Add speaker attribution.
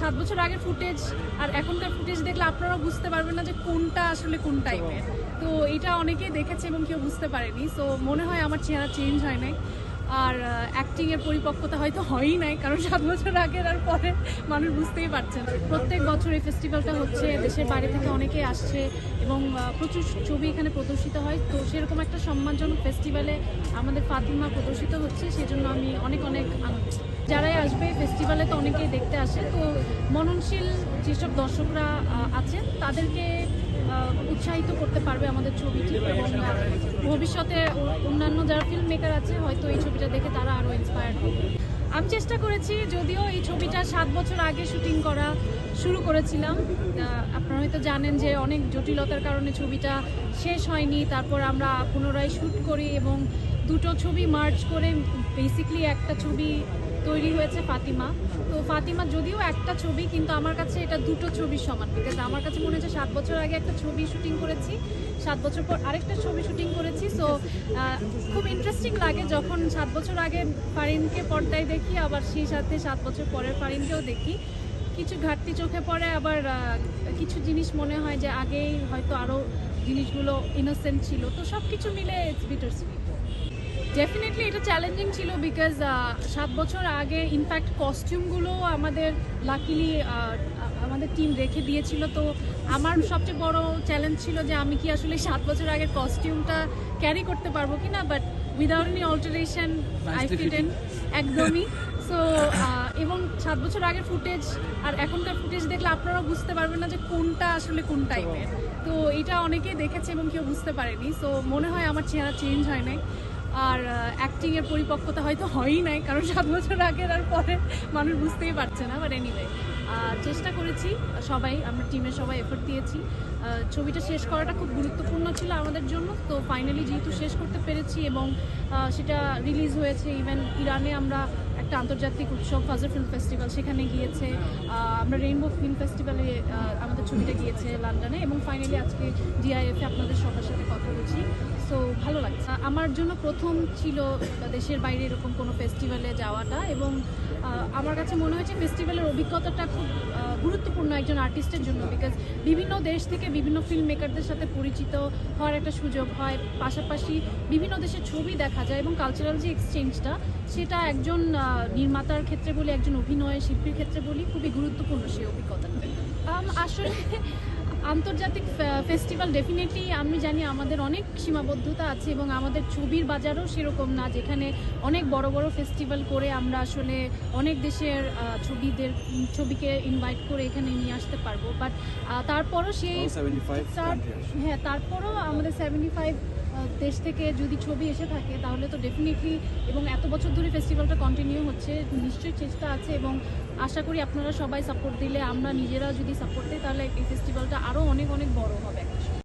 Speaker 1: 7 বছর আগের ফুটেজ আর এখনকার ফুটেজ দেখলে আপনারা বুঝতে পারবেন না যে কোনটা আসলে কোন টাইপের। তো এটা অনেকেই দেখেছে এবং কেউ বুঝতে পারেনি। সো মনে হয় আমার চেহারা চেঞ্জ হয় নাই, আর অ্যাক্টিংয়ের পরিপক্কতা হয়তো হয়ই নাই, কারণ 7 বছর আগের আর পরে মানুষ বুঝতেই পারছে না। প্রত্যেক বছর এই ফেস্টিভ্যালটা হচ্ছে, দেশের বাইরে থেকে অনেকেই আসছে এবং প্রচুর ছবি এখানে প্রদর্শিত হয়। তো সেরকম একটা সম্মানজনক ফেস্টিভ্যালে আমাদের ফাতিমা প্রদর্শিত হচ্ছে, সেজন্য আমি অনেক আনন্দিত। যারাই আসবে ফেস্টিভ্যালে তো অনেকেই দেখতে আসে, তো মননশীল যেসব দর্শকরা আছেন তাদেরকে উৎসাহিত করতে পারবে আমাদের ছবিটি, এবং ভবিষ্যতে অন্যান্য যারা ফিল্ম মেকার আছে হয়তো এই ছবিটা দেখে তারা আরও ইন্সপায়ার্ড হবে। আমি চেষ্টা করেছি, যদিও এই ছবিটা 7 বছর আগে শুটিং করা শুরু করেছিলাম। আপনারা হয়তো জানেন যে অনেক জটিলতার কারণে ছবিটা শেষ হয়নি। তারপর আমরা পুনরায় শ্যুট করি এবং দুটো ছবি মার্চ করে বেসিক্যালি একটা ছবি তৈরি হয়েছে ফাতিমা। তো ফাতিমা যদিও একটা ছবি, কিন্তু আমার কাছে এটা দুটো ছবির সমান, বিকজ আমার কাছে মনে হচ্ছে 7 বছর আগে একটা ছবি শুটিং করেছি, 7 বছর পর আরেকটা ছবি শুটিং করেছি। সো খুব ইন্টারেস্টিং লাগে যখন 7 বছর আগে ফারিনকে পর্দায় দেখি, আবার সেই সাথে 7 বছর পরের ফারিনকেও দেখি। কিছু ঘাটতি চোখে পড়ে, আবার কিছু জিনিস মনে হয় যে আগেই হয়তো আরও জিনিসগুলো ইনোসেন্ট ছিল। তো সব কিছু মিলে ইটস বিটার সুইট। ডেফিনেটলি এটা চ্যালেঞ্জিং ছিল, বিকজ 7 বছর আগে ইনফ্যাক্ট কস্টিউমগুলো আমাদের লাকিলি আমাদের টিম রেখে দিয়েছিল। তো আমার সবচেয়ে বড় চ্যালেঞ্জ ছিল যে আমি কি আসলে 7 বছর আগের কস্টিউমটা ক্যারি করতে পারবো কিনা, but without any alteration I fit in একদমই। সো এবং 7 বছর আগের ফুটেজ আর এখনকার ফুটেজ দেখলে আপনারা বুঝতে পারবেন না যে কোনটা আসলে কোন টাইপের। তো এটা অনেকেই দেখেছে এবং কেউ বুঝতে পারেনি। সো মনে হয় আমার চেহারা চেঞ্জ হয় নাই, আর অ্যাক্টিংয়ের পরিপক্কতা হয়তো হয়ই নাই, কারণ 7 বছর আগের আর পরে মানুষ বুঝতেই পারছে না। বাট এনিওয়ে চেষ্টা করেছি, সবাই আমরা টিমের সবাই এফোর্ট দিয়েছি। ছবিটা শেষ করাটা খুব গুরুত্বপূর্ণ ছিল আমাদের জন্য। তো ফাইনালি যেহেতু শেষ করতে পেরেছি এবং সেটা রিলিজ হয়েছে, ইভেন ইরানে আমরা একটা আন্তর্জাতিক উৎসব ফাজার ফিল্ম ফেস্টিভ্যাল সেখানে গিয়েছে, আমরা রেইনবো ফিল্ম ফেস্টিভ্যালে আমাদের ছবিটা গিয়েছে লন্ডনে, এবং ফাইনালি আজকে ডিআইএফে আপনাদের সবার সাথে কথা বলছি। সো ভালো লাগছে। আমার জন্য প্রথম ছিল দেশের বাইরে এরকম কোনো ফেস্টিভ্যালে যাওয়াটা, এবং আমার কাছে মনে হয়েছে ফেস্টিভ্যালের অভিজ্ঞতাটা খুব গুরুত্বপূর্ণ একজন আর্টিস্টের জন্য, বিকজ বিভিন্ন দেশ থেকে বিভিন্ন ফিল্ম মেকারদের সাথে পরিচিত হওয়ার একটা সুযোগ হয়, পাশাপাশি বিভিন্ন দেশের ছবি দেখা যায়, এবং কালচারাল যে এক্সচেঞ্জটা সেটা একজন নির্মাতার ক্ষেত্রে বলি, একজন অভিনয় শিল্পীর ক্ষেত্রে বলি, খুবই গুরুত্বপূর্ণ সেই অভিজ্ঞতাটা। আসলে আন্তর্জাতিক ফেস্টিভ্যাল ডেফিনেটলি আমি জানি আমাদের অনেক সীমাবদ্ধতা আছে, এবং আমাদের ছবির বাজারও সেরকম না যেখানে অনেক বড় বড় ফেস্টিভ্যাল করে আমরা আসলে অনেক দেশের ছবিকে ইনভাইট করে এখানে নিয়ে আসতে পারবো। বাট তারপরও সেই তারপরও আমাদের 75 দেশ থেকে যদি ছবি এসে থাকে তাহলে তো ডেফিনেটলি, এবং এত বছর ধরে ফেস্টিভ্যালটা কন্টিনিউ হচ্ছে, নিশ্চয়ই চেষ্টা আছে, এবং আশা করি আপনারা সবাই সাপোর্ট দিলে, আমরা নিজেরা যদি সাপোর্ট দিই, তাহলে এই ফেস্টিভ্যালটা আরও অনেক বড় হবে।